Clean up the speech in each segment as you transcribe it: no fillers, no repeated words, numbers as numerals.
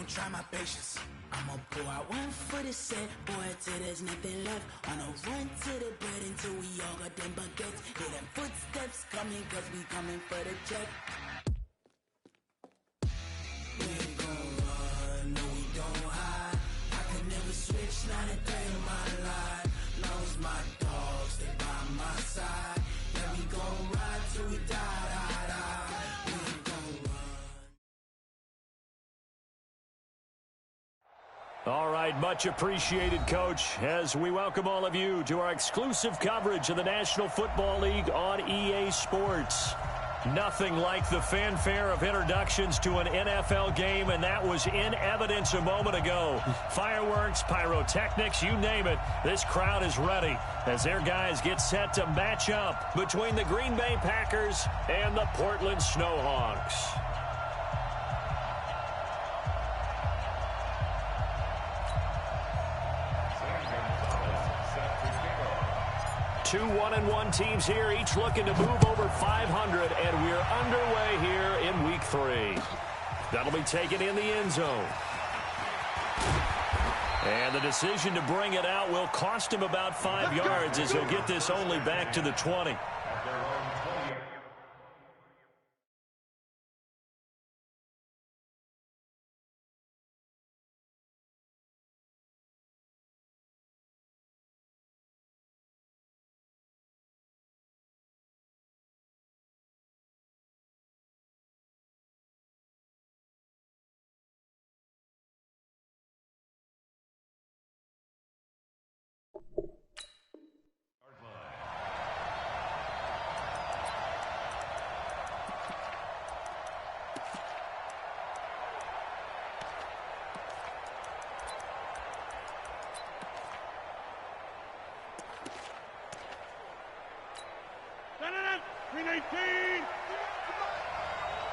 don't try my patience. I'ma pour out one for the set, boy, till there's nothing left. On a run to the bread until we all got them baguettes. Hear them footsteps coming, cause we coming for the check. We ain't gon' run, no we don't hide. I could never switch, not a day in my life. Long as my dogs, they by my side. Yeah, we gon' ride till we die, die, die. We ain't gon' run. All right, much appreciated, Coach, as we welcome all of you to our exclusive coverage of the National Football League on EA Sports. Nothing like the fanfare of introductions to an NFL game, and that was in evidence a moment ago. Fireworks, pyrotechnics, you name it. This crowd is ready as their guys get set to match up between the Green Bay Packers and the Portland Snowhawks. 2 1-1 teams here, each looking to move over 500, and we're underway here in Week 3. That'll be taken in the end zone. And the decision to bring it out will cost him about 5 yards as he'll get this only back to the 20.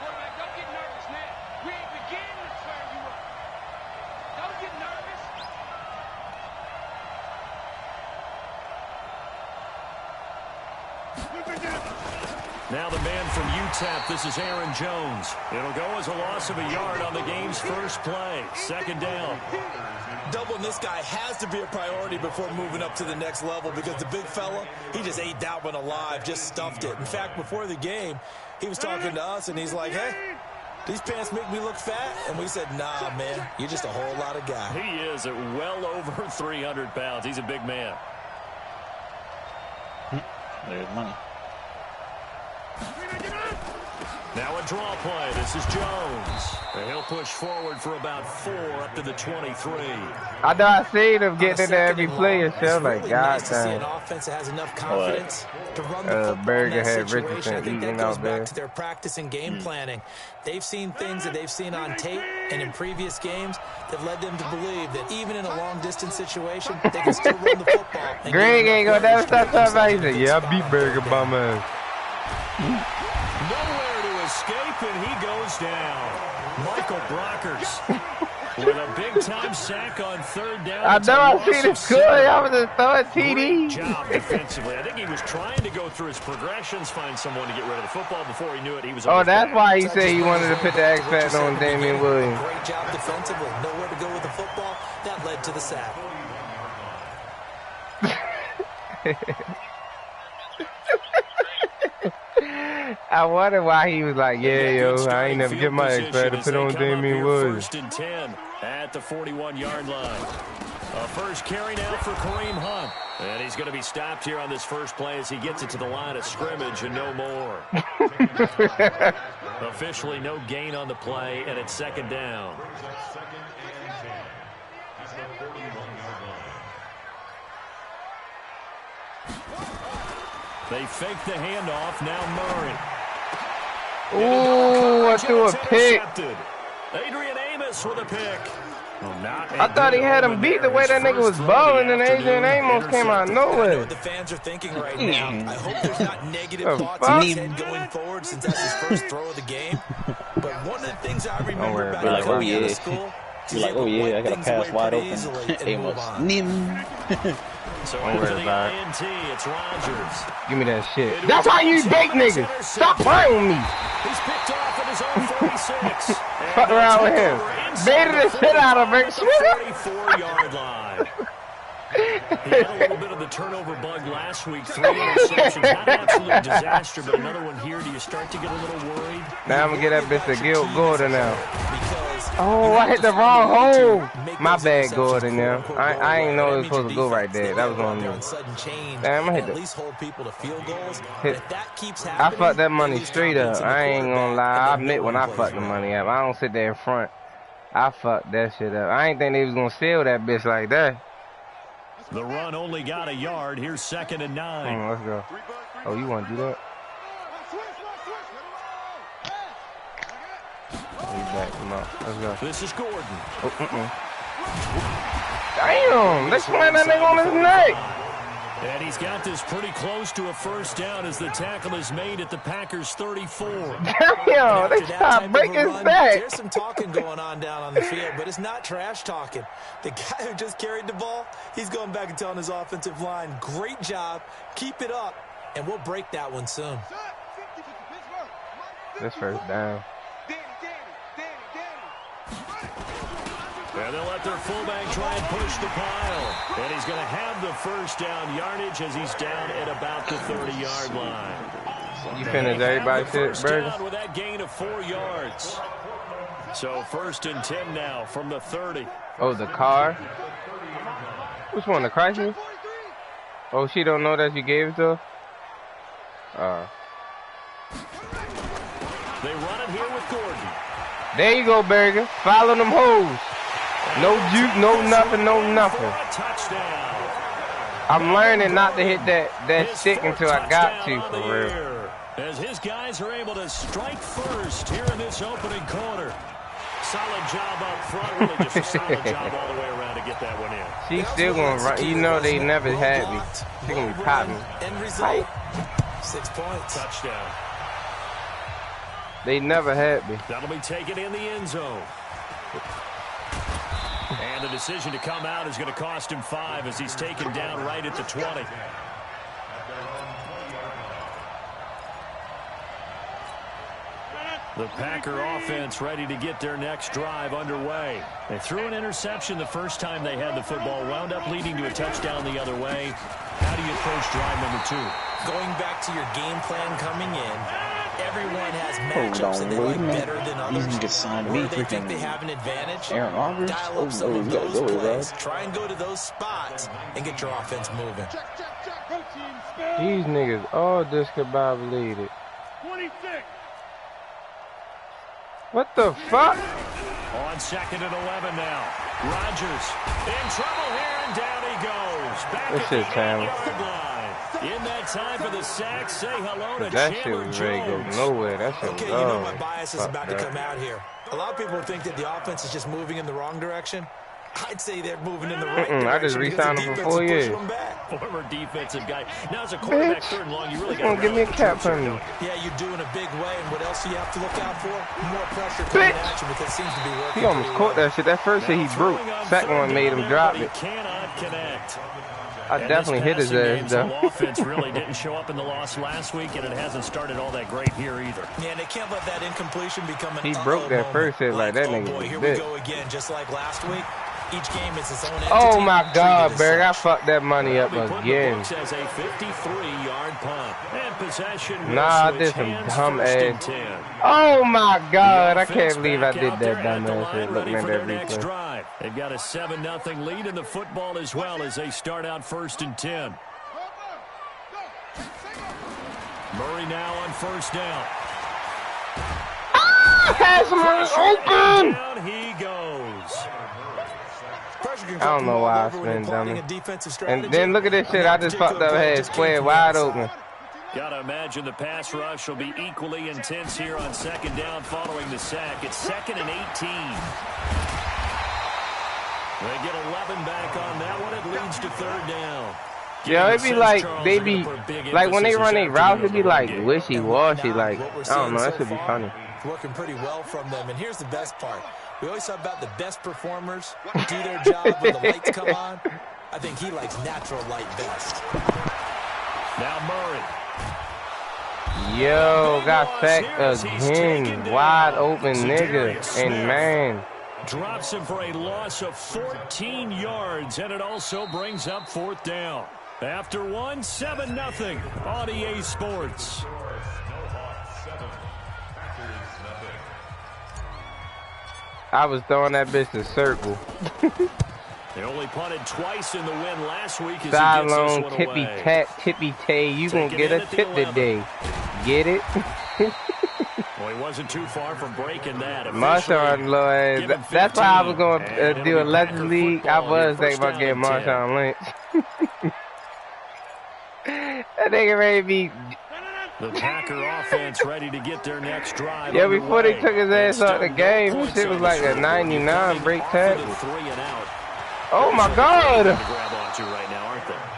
Quarterback, don't get nervous now. We ain't beginning to turn you up. Don't get nervous. Now the man from UTEP, this is Aaron Jones. It'll go as a loss of a yard on the game's first play. Second down. Doubling this guy has to be a priority before moving up to the next level because the big fella, he just ate that one alive, just stuffed it. In fact, before the game, he was talking to us, and he's like, hey, these pants make me look fat. And we said, nah, man, you're just a whole lot of guy. He is at well over 300 pounds. He's a big man. There's money. Now a draw play. This is Jones. And he'll push forward for about 4 up to the 23. I know I seen him getting into every play and shit. Like, really God nice to see an damn. offense that has enough confidence to run the football Berger in that had situation. Richardson I think that eating goes out there. back to their practice and game planning. They've seen things that they've seen on tape and in previous games that led them to believe that even in a long-distance situation, they can still run the football. Greg ain't gonna never stop talking about it. He said, yeah, I beat Berger by man. Nowhere to escape, and he goes down. Michael Brockers with a big-time sack on third down. I know I seen it good. I was just throwing TD. Great job defensively. I think he was trying to go through his progressions, find someone to get rid of the football. Before he knew it, he was on that's why he said he wanted to put the X Factor on Damian Williams. Great job defensively. Nowhere to go with the football. That led to the sack. I wonder why he was like, yeah, yo, I ain't never get my X Factor to put on Damian Williams. 1st and 10 at the 41-yard line. A first carry now for Kareem Hunt. And he's going to be stopped here on this first play as he gets it to the line of scrimmage and no more. Officially no gain on the play, and it's second down. They fake the handoff. Now Murray. Ooh, I threw a pick. Adrian Amos with a pick. I thought he had him beat the way that nigga was balling, and Adrian Amos came out of I know nowhere. what the fans are thinking right now. I hope there's not negative thoughts in his head going forward since that's his first throw of the game. But one of the things I remember about like, coming oh, out yeah. of school, You're like, oh yeah, I got a pass wide open. Amos. So Don't worry about it. INT, it's Rodgers. Give me that shit. That's why you bait niggas. Stop playing with me. He's picked off, and his own 46. Fuck around with him. Baited the shit out of him. 44-yard line. He had a little bit of the turnover bug last week. 3 interceptions. Not an absolute disaster, but another one here. Do you start to get a little worried? Now I'm going to get that bitch to Gordon now. Oh, I hit the wrong hole. My bad, Gordon now. I ain't know it was supposed to go right there. That was on me. Damn, I hit that. I fucked that money straight up. I ain't going to lie. I admit when I fucked the money up. I don't sit there in front. I fucked that shit up. I ain't think they was going to seal that bitch like that. The run only got a yard. Here's 2nd and 9. Let's go. Oh, you want to do that? Let's go. This is Gordon. Oh, Damn, they slammed that nigga on his neck. And he's got this pretty close to a first down as the tackle is made at the Packers' 34. Damn, they stopped breaking his back. There's some talking going on down on the field, but it's not trash talking. The guy who just carried the ball, he's going back and telling his offensive line, great job, keep it up, and we'll break that one soon. This first down. And they'll let their fullback try and push the pile. And he's going to have the first down yardage as he's down at about the 30-yard line. You finished everybody's shit, Burger? With that gain of 4 yards. So 1st and 10 now from the 30. Oh, the car? Which one, the Chrysler? Oh, she don't know that you gave it to her? They run it here with Gordon. There you go, Burger. Follow them hoes. No juke, no nothing, no nothing. I'm learning not to hit that stick until I got to, for real. As his guys are able to strike first here in this opening quarter. Solid job up front, really just a solid job all the way around to get that one in. She's still going to run. You know they never had me. She's going to be popping. End result, 6 points. Touchdown. They never had me. That'll be taken in the end zone. And the decision to come out is going to cost him 5 as he's taken down right at the 20. The Packer offense ready to get their next drive underway. They threw an interception the first time they had the football, wound up leading to a touchdown the other way. How do you approach drive number 2? Going back to your game plan coming in, everyone has matchups that they like better than others. You can get signed Where me they think they freaking have an advantage, Aaron Rodgers. dial up some of those plays. Try and go to those spots and get your offense moving. These niggas all discombobulated. 26. What the fuck? On 2nd and 11 now. Rodgers in trouble here, and down he goes. Back This at shit the time. 8-yard line. In that time for the sack, say hello to That shit Chandler was ready to go Jones. nowhere. That shit Okay, was you know oh, my bias is fuck about to that. come out here. A lot of people think that the offense is just moving in the wrong direction. I'd say they're moving in the right direction. I just re-signed him for 4 years. Former defensive guy. Now as a quarterback, Bitch. 3rd and long, you really Don't got to give me a cap from me. Yeah, you're doing a big way, and what else do you have to look out for? More pressure coming Bitch. at you, but that seems to be working. He almost caught that shit. That first shit he broke. Second one made him drop it. Cannot connect. I definitely hit his ass, though. The offense really didn't show up in the loss last week, and it hasn't started all that great here either. Yeah, and they can't let that incompletion become an He broke that first hit like that nigga boy, was here bitch. we go again, just like last week. Each game is its own entity. Oh my God, treated as Berg, I such. fucked that money up That'll be put in the again. books as a 53-yard punt. And possession will Nah, I switch did some hands, dumb 1st and ass. 10. Oh my God, I Offense can't believe I back did out there that dumb at the ass line, shit ready looking for at their that next replay. drive. They've got a 7-0 lead in the football as well as they start out 1st and 10. Murray now on 1st down. Had someone open! Down he goes. I don't know why I spent dummy. And then look at this shit I just fucked up, had square wide open. Gotta imagine the pass rush will be equally intense here on 2nd down following the sack. It's 2nd and 18. They get 11 back on that one. It leads to 3rd down. Yeah, it be like, they be, like when they run their routes, it be like wishy-washy, like, I don't know, that should be funny. Working pretty well from them. And here's the best part. We always talk about the best performers do their job when the lights come on. I think he likes natural light best. Now Murray. Yo, got sacked again. Wide open nigga. And man. Drops him for a loss of 14 yards, and it also brings up 4th down. After 7-0 on EA Sports. I was throwing that bitch to circle. They only punted twice in the win last week. Sideline, tippy-tay. You gonna get a tip today. Get it? Well, he wasn't too far from breaking that. Marshawn Lynch. That's why I was going to do a Legends League. I was thinking about getting Marshawn Lynch. That nigga ready to be... The Packer offense ready to get their next drive. Yeah, before they took his ass out the game, this shit was like a 99 break tackle. Oh my God!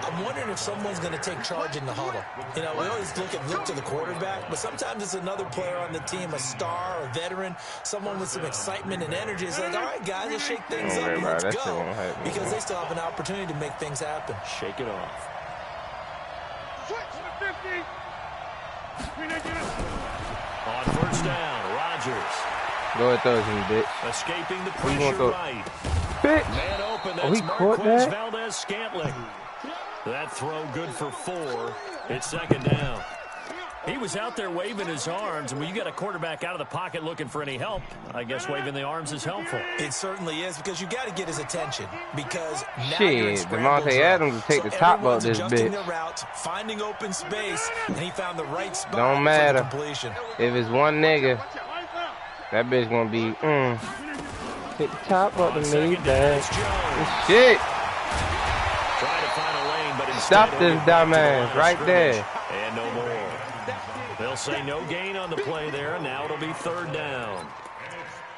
I'm wondering if someone's going to take charge in the huddle. You know, we always look to the quarterback, but sometimes it's another player on the team, a star, a veteran, someone with some excitement and energy. It's like, all right, guys, let's shake things up and let's go. Because they still have an opportunity to make things happen. Shake it off. On 1st down, Rodgers. Go ahead, throw him, bitch. Escaping the pressure right. Bitch. Man open, Oh, he that's caught Marquez that? Valdez-Scantling. That throw good for 4. It's 2nd down. He was out there waving his arms, and when you got a quarterback out of the pocket looking for any help, I guess waving the arms is helpful. It certainly is, because you got to get his attention. Because shit, Devontae Adams will take the top off this bitch. Their routes, finding open space, and he found the right spot. Don't matter. For the completion. If it's one nigga, that bitch gonna be take the top off the me, man. Shit. Try to find a lane, but stop this dumbass right there. And no more. They'll say no gain on the play there. Now it'll be 3rd down.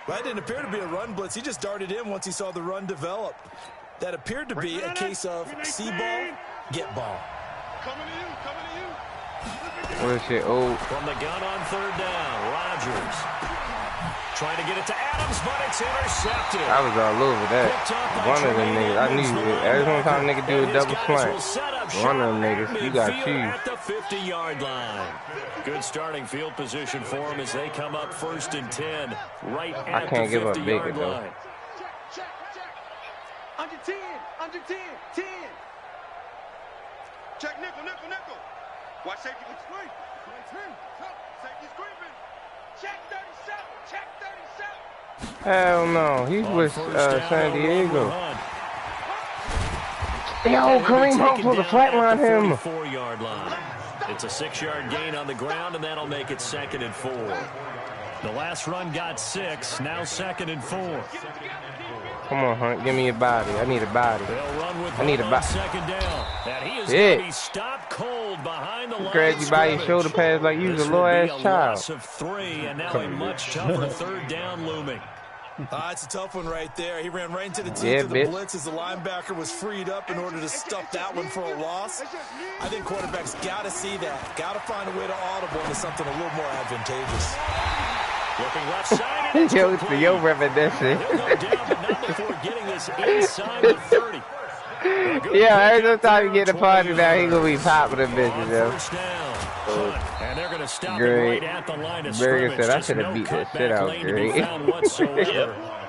That didn't appear to be a run blitz. He just darted in once he saw the run develop. That appeared to be a case of see ball, get ball. Coming to you. What is shit? Oh. From the gun on 3rd down, Rodgers. Trying to get it to Adams, but it's intercepted. I was all over that. One of them niggas, I knew it. Every time a nigga do a double slant, one of them niggas, you got you. At the 50-yard line. Good starting field position for them as they come up 1st and 10, right at I can't the give up 50-yard bigger, line. Check. Under 10. Under 10. 10. Check nickel. Watch safety with screen. Safety screen. Check 37. Check 37. Hell no, he's with San Diego. Yo, Kareem Hunt for the flatline him. 4-yard line. It's a 6-yard gain on the ground, and that'll make it 2nd and 4. The last run got 6, now 2nd and 4. Come on, Hunt, give me a body. I need a body. I need a body. 2nd down. And he is going to be stopped cold behind the line. Grab you by your shoulder pads like you was a little ass child. Loss of 3, and now a much tougher 3rd down looming. It's a tough one right there. He ran right into the teeth of the blitz as the linebacker was freed up in order to stuff that one for a loss. I think quarterbacks got to see that. Got to find a way to audible into something a little more advantageous. Looking left side. Yo, it's your reminiscence. He'll go down, but not before getting this inside the 30. Yeah, every time you get a party now, he gonna be popping the bitches, yo. And they're gonna stop right at the line of scrimmage. Said I should have beat that shit out, Greg.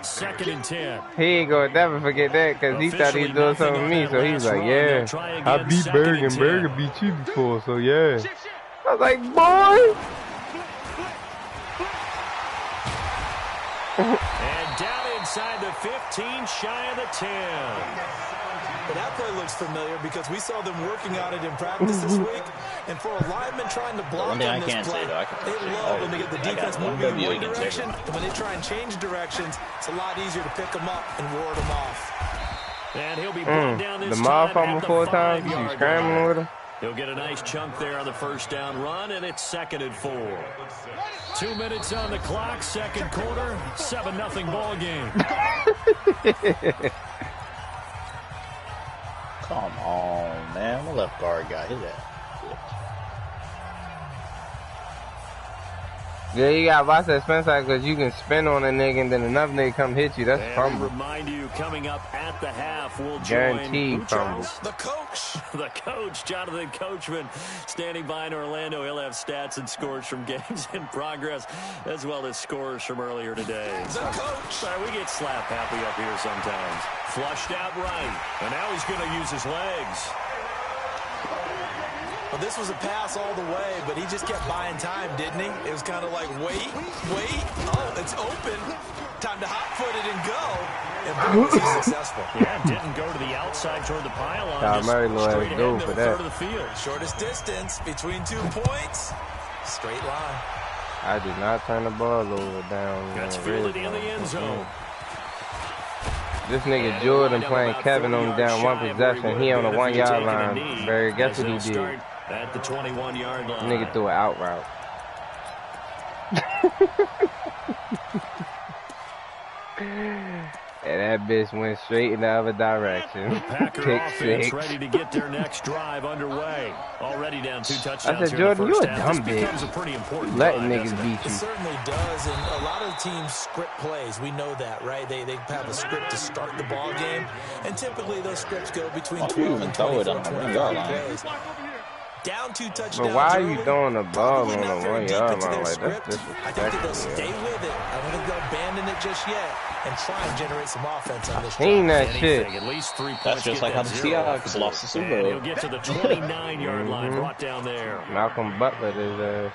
2nd and 10. He ain't gonna never forget that because he thought he was doing something with me, so he was like, yeah, I beat Berg and Berg beat you before, so yeah. I was like, boy. And down inside the 15, shy of the 10. But that play looks familiar because we saw them working on it in practice this week. And for a lineman trying to block on this play, they love when they get the defense moving in one direction. And when they try and change directions, it's a lot easier to pick them up and ward them off. And he'll be brought down this the mob fumble 4 times, you scrambling with him. He'll get a nice chunk there on the 1st down run, and it's 2nd and 4. 2 minutes on the clock, 2nd quarter, 7-0 ball game. Come on, man. The left guard got his ass. Yeah, you gotta watch that spin cycle because you can spin on a nigga and then another nigga come hit you. That's fumble. Remind you, coming up at the half, we'll guaranteed fumble. The coach. The coach, Jonathan Coachman, standing by in Orlando. He'll have stats and scores from games in progress, as well as scores from earlier today. The coach. Sorry, we get slap happy up here sometimes. Flushed out right, and now he's going to use his legs. Well, this was a pass all the way, but he just kept buying time, didn't he? It was kind of like, wait. Oh, it's open. Time to hot-foot it and go. And boom, was he successful. Yeah, didn't go to the outside toward the pylon. Just straight ahead middle for third that. of the field. Shortest distance between 2 points. Straight line. I did not turn the ball over down. That's fielded in the end zone. This nigga Jordan playing Kevin on down one possession. He on the 1 yard line. Barry, guess what he did? At the 21-yard line. Nigga threw an out route. And that bitch went straight in the other direction. Packer offense ready to get their next drive underway. Already down 2 touchdowns. I said, Jordan, you a dumb bitch. Letting niggas beat It you. certainly does, and a lot of teams script plays. We know that, right? They have a script to start the ball game, and typically those scripts go between 12 and 24, 25 plays. Down 2 touchdowns. But why are you throwing the ball on the 1 yard line? Like, that's I think that they'll disrespectful. stay with it. I don't think they'll abandon it just yet and try and generate some offense on this. Ain't that shit. At least 3 points. That's just like how the Seahawks lost the Super And Bowl. he'll get to the 29-yard line, brought down there. Malcolm Butler is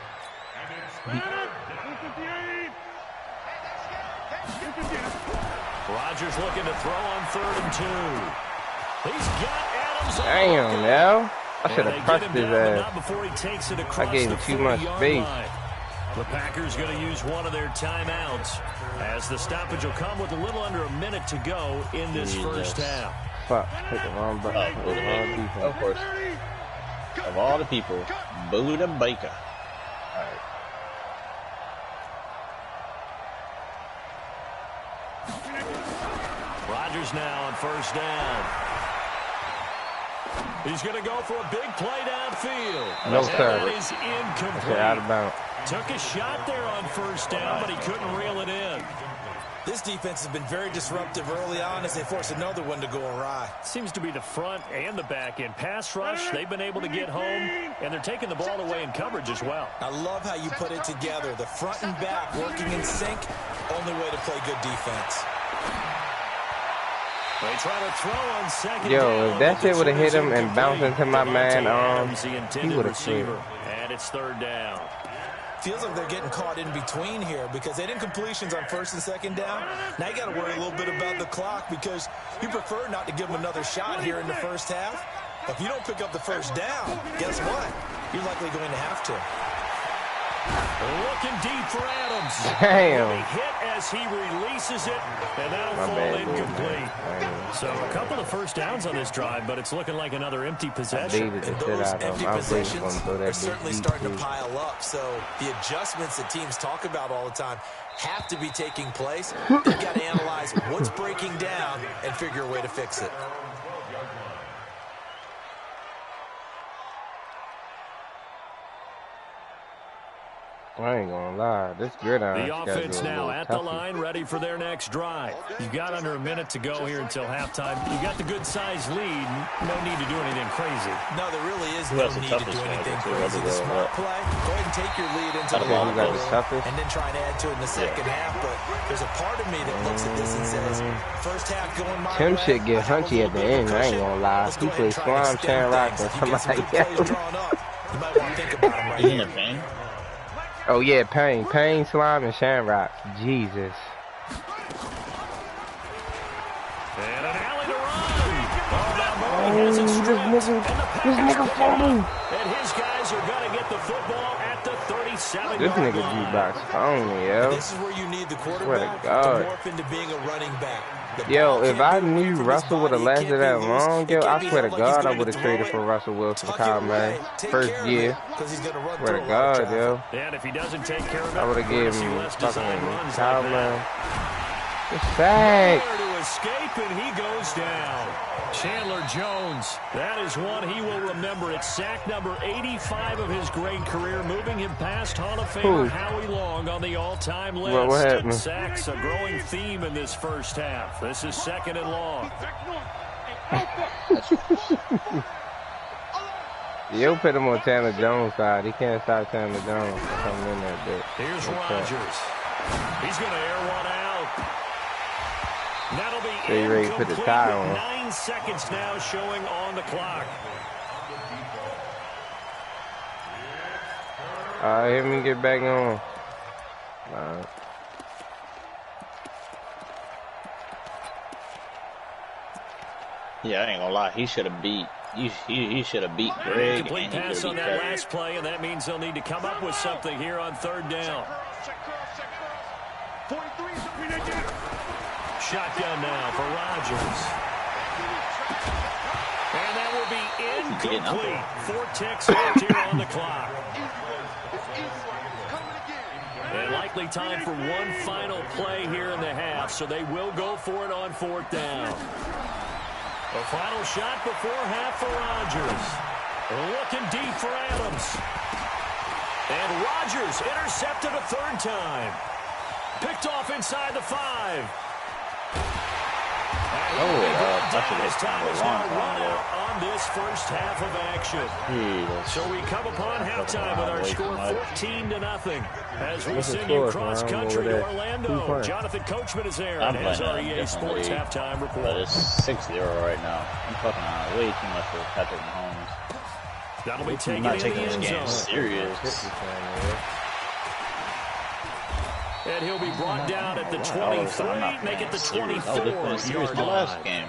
Rodgers looking to throw on 3rd and 2. He's got Adams. damn, now. I should And have they pressed get him his down, but ass. not before he takes it I across gave the him too much 40-yard space. line. The Packers going to use one of their timeouts as the stoppage will come with a little under a minute to go in this first half. Fuck, hit the wrong button. Hit the wrong defense. Of course. Of all the people, Buda Baker. Rodgers now on 1st down. He's going to go for a big play downfield. No, sir. That is Get out of incomplete. bounds. Took a shot there on 1st down, but he couldn't reel it in. This defense has been very disruptive early on as they force another one to go awry. Seems to be the front and the back end. Pass rush, they've been able to get home, and they're taking the ball away in coverage as well. I love how you put it together. The front and back working in sync, only way to play good defense. They try to throw on 2nd Yo, down. if that shit would have hit him and bounced into my man, Adams, the he intended would have quit. receiver. And it's 3rd down. Feels like they're getting caught in between here because they didn't completions on 1st and 2nd down. Now you got to worry a little bit about the clock because you prefer not to give them another shot here in the first half. But if you don't pick up the 1st down, guess what? You're likely going to have to. Looking deep for Adams. Damn. He hit as he releases it, and that'll My fall bad, dude, incomplete. man. So a couple of 1st downs on this drive, but it's looking like another empty possession. Baited the And shit those out of empty him. I was waiting for him possessions to throw that are bitch certainly deep, starting to too. pile up. So the adjustments that teams talk about all the time have to be taking place. They've got to analyze what's breaking down and figure a way to fix it. I ain't gonna lie, this gridiron The offense schedule now is at the tough. line, ready for their next drive. You've got under a minute to go here until halftime. You got the good-sized lead. No need to do anything crazy. No, there really is Who no has the need to do toughest anything schedule? crazy. The smart play, go ahead and take your lead into the Okay, ball who got the game toughest? and then try and add to it in the second half. But there's a part of me that looks at this and says, first half going my Tim way. shit get I have a hunchy at little the bit of end, I ain't cushion. gonna lie. Let's He go ahead plays and try to Slime, extend Shamrock, things. or If you get some somebody good plays else. drawn up, you might want to think about them right Isn't here. it Payne? Oh yeah, Pain, Slime, and Shamrock. Jesus. And an alley to run. Oh, this nigga fumbled. And his guys are going to get the football at the 37-yard This nigga line. jukebox phony, yo. This is where you need the Swear to quarterback to God. morph into being a running back. The Yo, ball if can't I be away knew from his Russell would have body. It lasted can't that be long, loose. yo, It I can't be swear to held like he's God, I going would have to traded throw for it. Russell Wilson, Tuck Kyle, it man. away. Take First care of year. it, 'cause he's going to run Swear to through a lot of God, traffic. yo. And if he doesn't take care of it, I would have given courtesy him less design fucking runs Kyle, like man. that. It's sad. There to escape, and he goes down. Chandler Jones, that is one he will remember. It's sack number 85 of his great career, moving him past Hall of Famer Howie Long on the all-time list. What happened? Sacks, a growing theme in this first half. This is 2nd and long. You put him on Chandler Jones' side. He can't stop Chandler Jones from coming in that bit. Here's Rodgers. He's going to air one out. That'll be incomplete put the tie on. 9 seconds now showing on the clock. Let me get back on. Yeah, I ain't gonna lie. He should have beat. He should have beat Greg. Complete pass on that last play, and that means they'll need to come up with something here on 3rd down. Shotgun now for Rodgers. And that will be incomplete. 4 ticks left here on the clock. And likely time for one final play here in the half, so they will go for it on 4th down. The final shot before half for Rodgers. Looking deep for Adams. And Rodgers intercepted a 3rd time. Picked off inside the 5. His time is now run out on this first half of action. So we come upon halftime with our score 14-0 as we send you cross country to Orlando. Jonathan Coachman is there and has our EA Sports halftime report. But it's 6-0 right now. I'm fucking on way too much for Patrick Mahomes. That'll be taken not in taking the this end game zone. serious. And he'll be brought down at the 23, make it the 24-yard line. line. Game.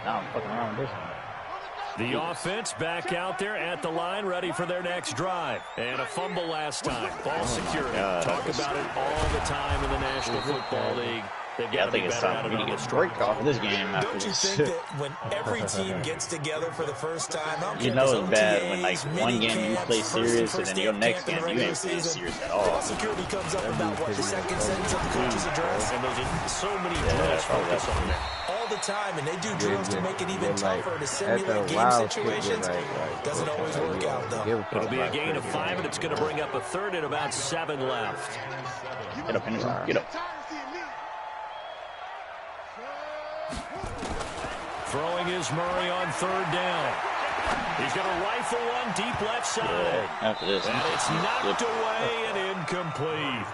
Now I'm fucking around with this one. The offense back out there at the line, ready for their next drive. And a fumble last time. Ball security. Talk about it all the time in the National Football League. They've got to be better at it on the strike. Break off this game after Don't you this. think that when every team gets together for the first time, You know it's bad when like one game you play serious and then your next game you ain't playing serious at all. Security comes up about what the second sentence of the coach's address. And there's so many drills focus on that. All the time, and they do drills to make it even tougher to simulate game situations. Doesn't always work out though. It'll be a gain of 5, and it's going to bring up a 3rd and about 7 left. Get up, Henderson. Get up. Throwing is Murray on 3rd down. He's going to rifle one deep left side. After this, And it's knocked away and incomplete.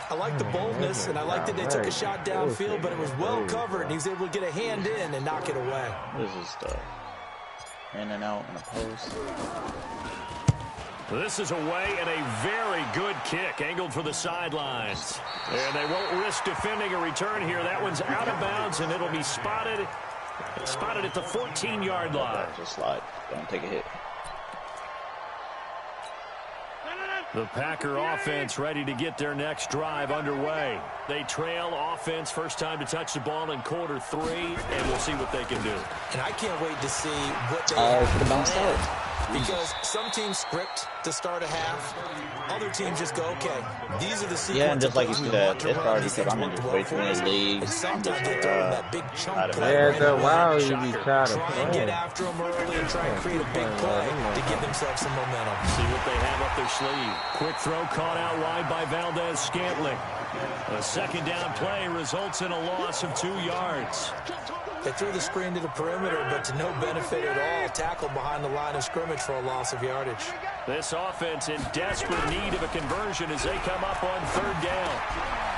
I like the boldness, and I like that they took a shot downfield, but it was well covered, and he was able to get a hand in and knock it away. This is stuff. In and out in the post. This is away and a very good kick, angled for the sidelines. And they won't risk defending a return here. That one's out of bounds, and it'll be spotted at the 14-yard line. Just slide. Don't take a hit. The Packer offense ready to get their next drive underway. They trail offense, first time to touch the ball in quarter 3, and we'll see what they can do. And I can't wait to see what they have for the bounce planned. Because some teams script to start a half, other teams just go, okay, these are the sequence. Yeah, and just like you we said, want to it's run. hard These because things I'm work just well way for too many us. leagues. And sometimes they throw them that big chunk play. Yeah, right after a away. while you be trying to Try and get after them early and try and create a big play to give themselves some momentum. See what they have up their sleeve. Quick throw caught out wide by Valdez-Scantling. A 2nd down play results in a loss of 2 yards. They threw the screen to the perimeter, but to no benefit at all. Tackled behind the line of scrimmage for a loss of yardage. This offense in desperate need of a conversion as they come up on 3rd down.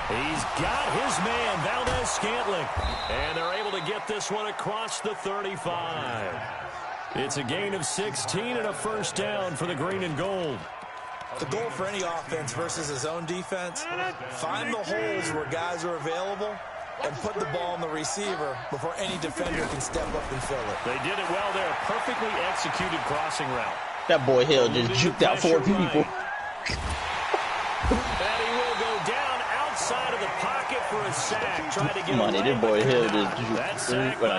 He's got his man, Valdez-Scantling. And they're able to get this one across the 35. It's a gain of 16 and a 1st down for the green and gold. The goal for any offense versus his own defense, find the holes where guys are available and put the ball in the receiver before any defender can step up and fill it. They did it well there. Perfectly executed crossing route. That boy Hill just juked out 4 people. And he will go down outside of the pocket for a sack. tried to get money. This boy Hill just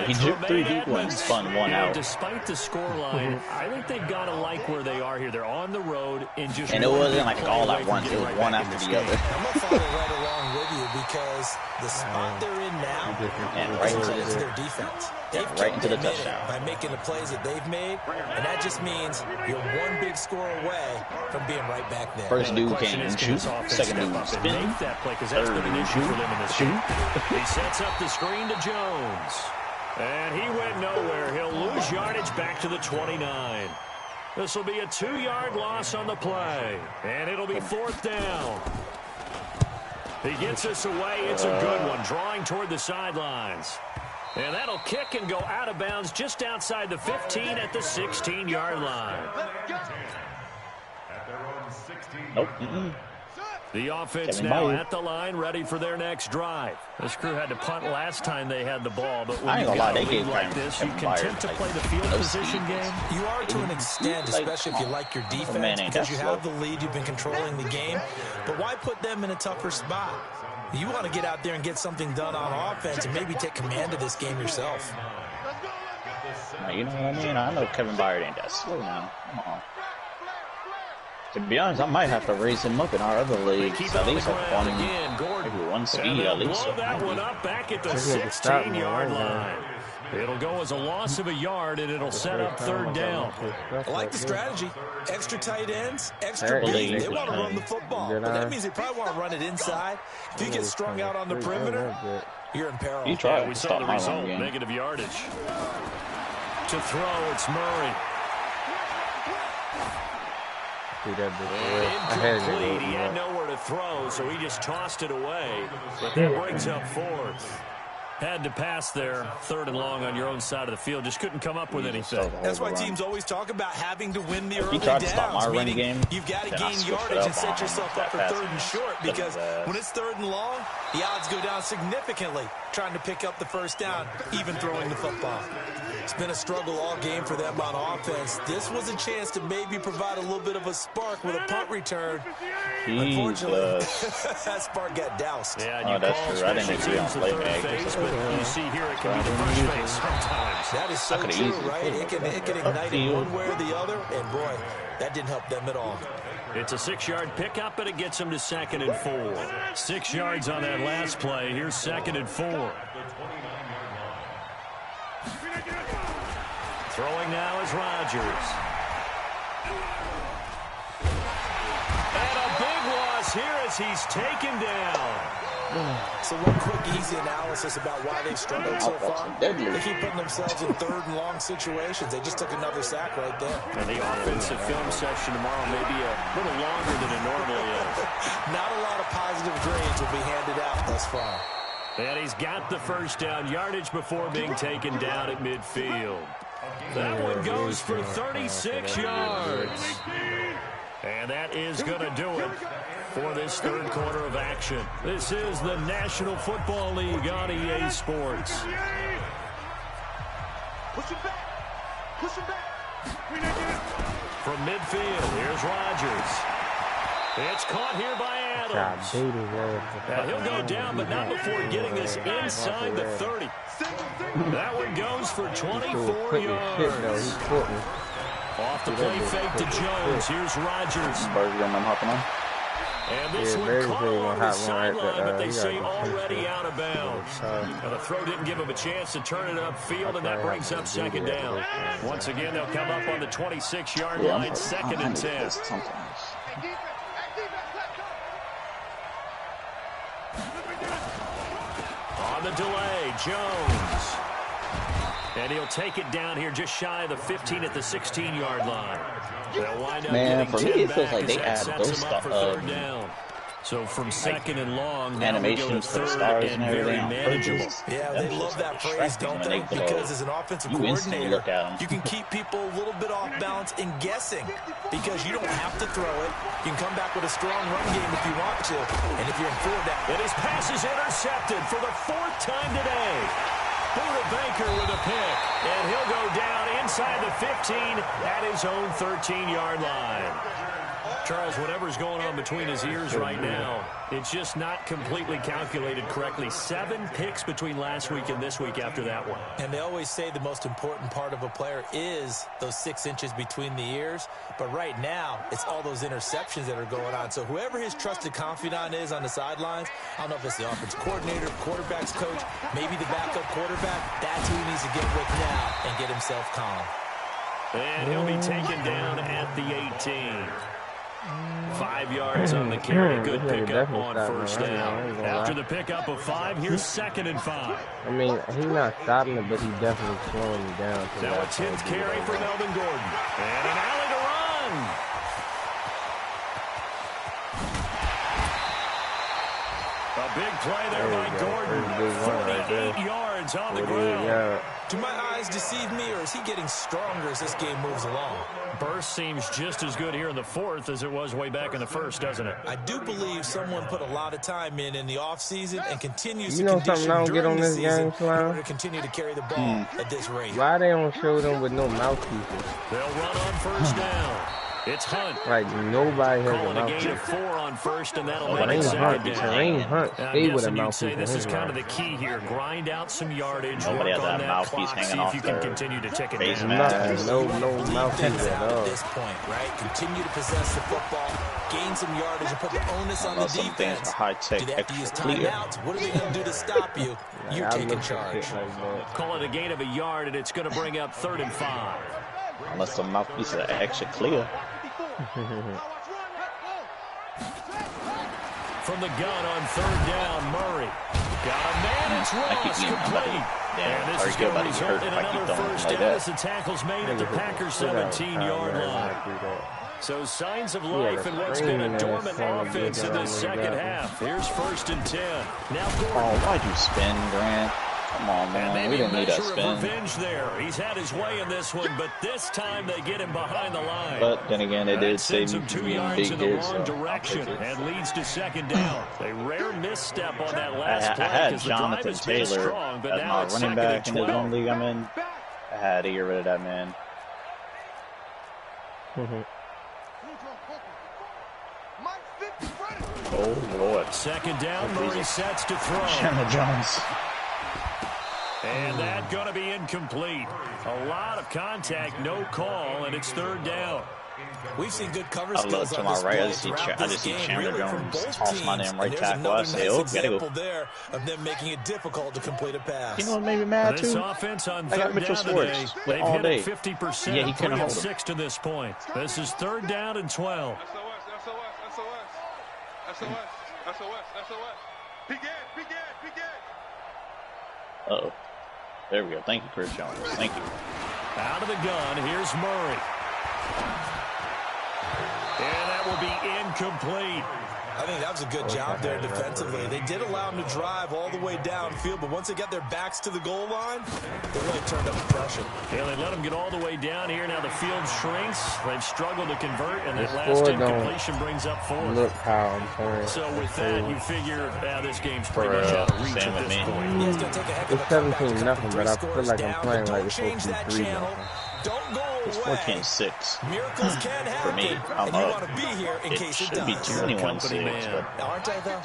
he juked 3 people and spun one out. Despite the scoreline, I think they've got to like where they are here. They're on the road and just. And it wasn't like all at once. It was one after the other. I'm gonna follow right along with you because the spot they're in now and right into their defense. They've right into the touchdown by making the plays that they've made, and that just means you're one big score away from being right back there. First dude came and shoot. Second dude spin. That play because that's been an issue for them in this game. He sets up the screen to Jones, and he went nowhere. He'll lose yardage back to the 29. This will be a 2-yard loss on the play, and it'll be 4th down. He gets us away. It's a good one, drawing toward the sidelines. And that'll kick and go out of bounds just outside the 15 at the 16-yard line. Nope. The offense now at the line, ready for their next drive. This crew had to punt last time they had the ball, but when you got a lead like this, you can tend to play the field position game. You are to an extent, especially if you like your defense, because you have the lead, you've been controlling the game. But why put them in a tougher spot? You want to get out there and get something done on offense and maybe take command of this game yourself. Now, you know what I mean? I know Kevin Byard ain't that slow now. Come on. To be honest, I might have to raise him up in our other leagues. At least maybe one speed at least. Blow that one up back at the 16-yard line. It'll go as a loss of a yard, and it'll set up 3rd down. I like the strategy. Extra tight ends, extra big. They want to run the football. But that means they probably want to run it inside. If you get strung out on the perimeter, you're in peril. He tried we saw the result, negative yardage. To throw, it's Murray. Incomplete. He had nowhere to throw, so he just tossed it away. But that brings up 4th. Had to pass there, 3rd and long on your own side of the field. Just couldn't come up with anything. That's why teams always talk about having to win the early downs. He tried to stop my running game. You've got to gain yardage and set yourself up for 3rd and short, because when it's 3rd and long, the odds go down significantly trying to pick up the first down, even throwing the football. It's been a struggle all game for them on offense. This was a chance to maybe provide a little bit of a spark with a punt return. Unfortunately, that spark got doused. Yeah, that's true. I didn't see on play phase, but you see here it can be the first phase sometimes. That is so true, right? It can ignite it one way or the other, and boy, that didn't help them at all. It's a 6-yard pickup, and it gets them to 2nd and 4. 6 yards on that last play. Here's 2nd and 4. Throwing now is Rodgers. And a big loss here as he's taken down. So one quick, easy analysis about why they've struggled so far. They keep putting themselves in 3rd and long situations. They just took another sack right there. And the offensive film session tomorrow may be a little longer than it normally is. Not a lot of positive grades will be handed out thus far. And he's got the first down yardage before being taken down at midfield. That one goes for 36 yards. And that is going to do it for this 3rd quarter of action. This is the National Football League on EA Sports. Push it back. Push it back. From midfield, here's Rodgers. It's caught here by Adams. Now he'll go down, but not before getting this inside the 30. That one goes for 24 yards. Off the play fake to Jones. Here's Rodgers. And this one caught on the sideline, but they say already out of bounds. Now the throw didn't give him a chance to turn it upfield, and that brings up 2nd down. Once again, they'll come up on the 26-yard line, 2nd and 10. On the delay, Jones. And he'll take it down here just shy of the 15 at the 16-yard line. They'll wind up getting 10 back as that sets them up for 3rd down. So from 2nd and long, now we go to 3rd and very manageable. Yeah, they love that phrase, don't they? Because as an offensive coordinator, you can keep people a little bit off balance and guessing, because you don't have to throw it. You can come back with a strong run game if you want to, and if you're in 4 down. And his pass is intercepted for the 4th time today. Buda Baker with a pick, and he'll go down inside the 15 at his own 13-yard line. Charles, whatever's going on between his ears right now, it's just not completely calculated correctly. 7 picks between last week and this week after that one. And they always say the most important part of a player is those 6 inches between the ears. But right now, it's all those interceptions that are going on. So whoever his trusted confidant is on the sidelines, I don't know if it's the offense coordinator, quarterback's coach, maybe the backup quarterback, that's who he needs to get with now and get himself calm. And he'll be taken down at the 18. 5 yards on the carry. Good pickup on first down. After the pickup of 5, here's 2nd and 5. I mean, he's not stopping it, but he's definitely slowing him down. Now a 10th carry for Melvin Gordon. And an alley to run. A big play there by Gordon. 48 yards on the ground. Do my eyes deceive me, or is he getting stronger as this game moves along? Burst seems just as good here in the 4th as it was way back in the 1st, doesn't it? I do believe someone put a lot of time in the offseason and continues you to know condition something I don't get on this game, in order to continue to carry the ball at this rate. Why they don't show them with no mouthpieces? They'll run on first down. It's Hunt. Like, nobody has calling a a mouthpiece. gain of 4 on first, and that'll make It it ain't Hunt. 2nd down. It ain't Hunt. Stay with a You'd mouthpiece. say this in is his kind of mouth. the key here. Grind out some yardage, Nobody work has on that that mouthpiece clock, hanging see off if you can their continue to tick it face down. mask. No Leave mouthpiece things at out all. at this point, right? Continue to possess the football, gain some yardage, and put the onus on the Some things defense. are high-tech, Do they have to use extra clear. timeouts? What are they going to do to stop you? You're I taking look at charge. shit like that. Call it a gain of a yard, and it's going to bring up 3rd and 5. Unless the mouthpiece is extra clear. From the gun on 3rd down, Murray. Got a man, it's Ross, complete. And this is going to result in another first down as the tackle's made at the Packers' 17-yard line. So signs of life in what's been a dormant offense in this second half. Here's 1st and 10. Now Gordon. Oh, why'd you spin, Grant? Come on, man. We didn't need that spin. Revenge there. He's had his way in this one, but this time they get him behind the line. But then again, they did save him me 2 from being yards big in the hits. wrong So direction and leads to 2nd down. A rare misstep on that last play. I had because Jonathan the drive has been Taylor strong, but as now my it's running 2nd back in and the 12. one league I'm in. I had to get rid of that man. Oh, Lord. 2nd down, Murray sets to throw. Chandler Jones. And that's going to be incomplete. A lot of contact, no call, and it's 3rd down. We've seen good cover I look skills to on my this right. play I just see throughout this game, Chandler really from Jones both toss my teams. damn right And there's tackle. I another say, nice oh, gotta example go. there of them making it difficult to complete a pass. You know what made me mad, This too? offense on I got 3rd Mitchell down today, Schwartz they've all hit day. it 50%. Yeah, he couldn't 3 hold of him. 6 to this point. This is 3rd down and 12. Uh-oh. There we go. Thank you, Chris Jones. Thank you. Out of the gun, here's Murray. And that will be incomplete. I think that was a good job there defensively. They did allow them to drive all the way downfield, but once they got their backs to the goal line, they really turned up the pressure. Yeah, they let them get all the way down here. Now the field shrinks. They've struggled to convert, and that last incompletion brings up 4th. Look how I'm playing. So with that, you figure this game's pretty much out of reach at this point. Yeah, it's going to take a heck of a It's 17-0, comeback to but I put feel like I'm down, playing but like don't it's supposed change to be that 3 channel. nothing. Don't go It's away. 14-6. Miracles can happen. For me, I'm and you up. want to be here in It case it should be does. 21-6, but Aren't I, though?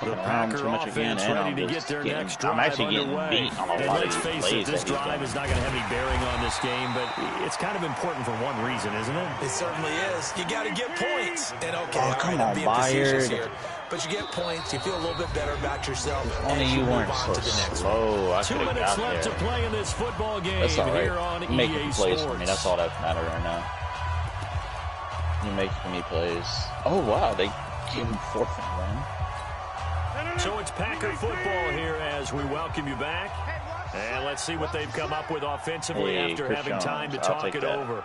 looking around too much again, and I'm just getting, I'm actually getting beat on a lot of these plays this that he's drive doing. is not going to have any bearing on this game, but it's kind of important for one reason, isn't it? It certainly is. You got to get points. And okay, Oh, come I'm on, being facetious Byard. here, but you get points. You feel a little bit better about yourself. Only as you move weren't on so to the next slow. I 2 could have minutes got left there. to play in this football game That's all here right. on You're making EA plays Sports. for me. That's all that matters right now. You're making me plays. Oh, wow. They gave him 4th and 1. So it's Packer football here as we welcome you back. And let's see what they've come up with offensively after Chris having time to Jones, I'll talk take it that. over.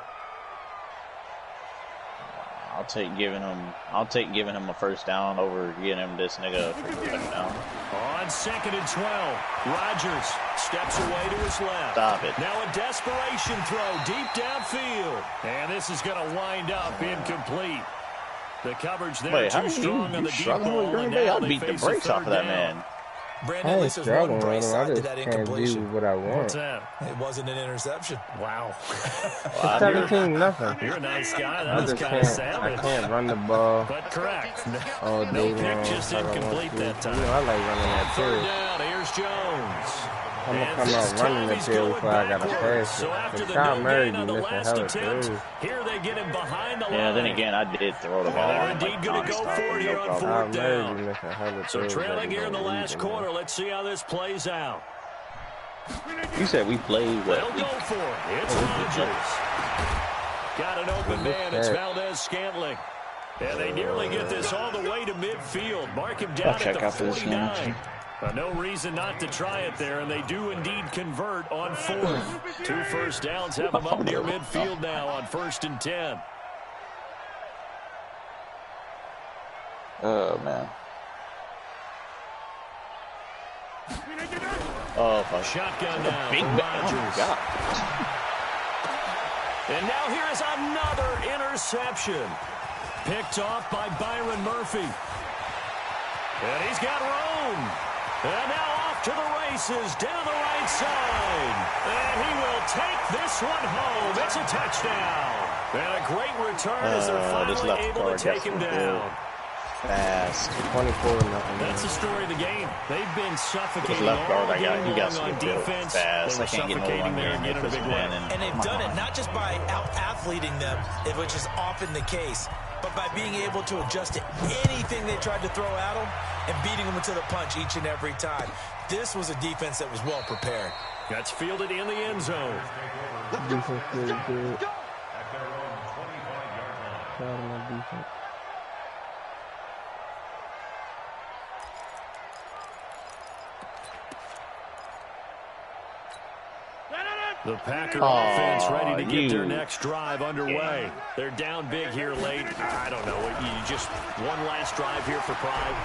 I'll take giving him a first down over getting him this nigga for a second down. On 2nd and 12, Rodgers steps away to his left. Stop it. Now a desperation throw deep downfield. And this is going to wind up incomplete. The coverage there Wait, how too do strong on you the deep struggling ball. with Green And Bay? now I'll they beat the face a brakes off 3rd of that down. man. Brandon, I at ain't least there's one struggling bright with him. I side to just that can't do incompletion. what I want. What's that? It wasn't an interception. Wow. It's 17-0. You're a nice guy. That I was just kind of can't. savage. I can't run the ball But correct. all No day pick, long. just Like I want incomplete to. that time. You know, I like running that Third too. down, here's Jones. I'm gonna And come this out running time the he's field going before I gotta backwards. pass So it. after But the Kyle no Murray gain be on the missing last hella attempt, throws. here they get him behind the line. Yeah, then again, I did throw the ball. They're Like, indeed going to go nonstop, for it here no on problem. Kyle fourth Murray be down. missing hella So throws. trailing here in the Like, last quarter. Let's see how this plays out. You said we played what? They'll go for it. It's Rodgers. Got an open man. It's Valdez-Scantling. And they nearly get this all the way to midfield. Mark him down at the 49. No reason not to try it there, and they do indeed convert on fourth. 2 first downs have them up near midfield now on 1st and 10. Oh, man. Oh, fuck. Shotgun now Big for Rodgers. Rodgers. And now here is another interception. Picked off by Byron Murphy. And he's got room. And now off to the races down the right side. And he will take this one home. It's a touchdown. And a great return as they're finally able to take him down. Fast. 24-0. That's the story of the game. They've been suffocating left guard, all game he got long on some defense. fast. They I were can't get no suffocating one there here and getting a big win. And they've done it not just by out-athleting them, which is often the case, but by being able to adjust to anything they tried to throw at them and beating them to the punch each and every time. This was a defense that was well prepared. That's fielded in the end zone. Defense feels good. Proud of my defense. The Packer offense ready to get their next drive underway. They're down big here late. I don't know. You just one last drive here for pride.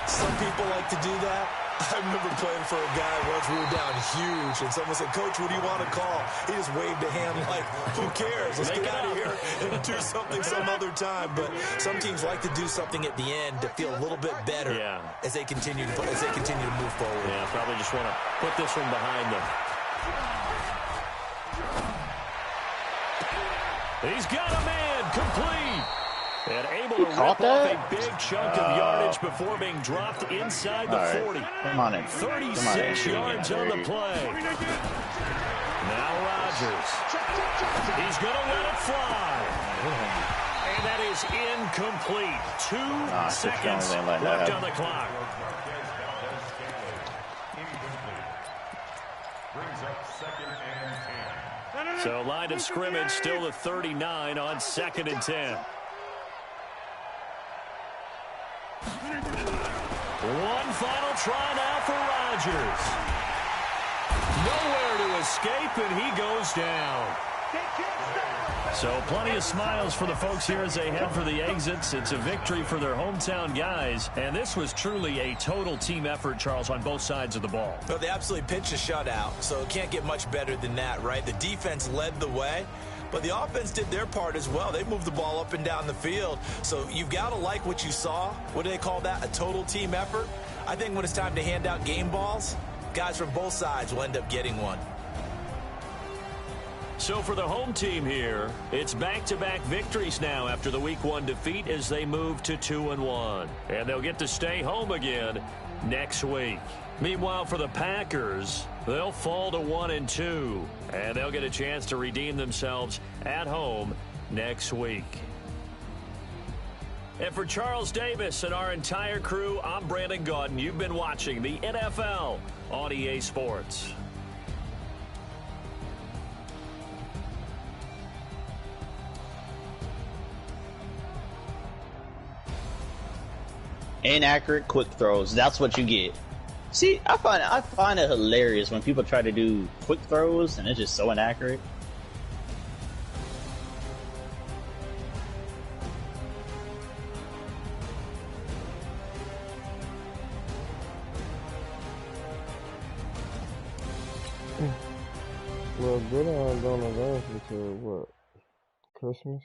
Some people like to do that. I remember playing for a guy once. We were down huge, and someone said, "Coach, what do you want to call?" He just waved a hand like, "Who cares? Let's get out of here and do something some other time." But some teams like to do something at the end to feel a little bit better as they continue to move forward. Yeah, probably just want to put this one behind them. He's got a man complete. And able to rip off a big chunk of yardage before being dropped inside the 40. Come on in. 36 yards on the play. Now Rodgers. He's going to let it fly. And that is incomplete. 2 seconds left on the clock. So line of scrimmage still at 39 on 2nd and 10. One final try now for Rodgers. Nowhere to escape, and he goes down. So plenty of smiles for the folks here as they head for the exits. It's a victory for their hometown guys. And this was truly a total team effort, Charles, on both sides of the ball. Well, they absolutely pitched a shutout, so it can't get much better than that, right? The defense led the way, but the offense did their part as well. They moved the ball up and down the field. So you've got to like what you saw. What do they call that? A total team effort? I think when it's time to hand out game balls, guys from both sides will end up getting one. So for the home team here, it's back-to-back victories now after the Week 1 defeat as they move to 2-1. And they'll get to stay home again next week. Meanwhile, for the Packers, they'll fall to 1-2. And they'll get a chance to redeem themselves at home next week. And for Charles Davis and our entire crew, I'm Brandon Gaudin. You've been watching the NFL on EA Sports. Inaccurate quick throws. That's what you get. See, I find it hilarious when people try to do quick throws and it's just so inaccurate. Well, good on don't advance until what? Christmas?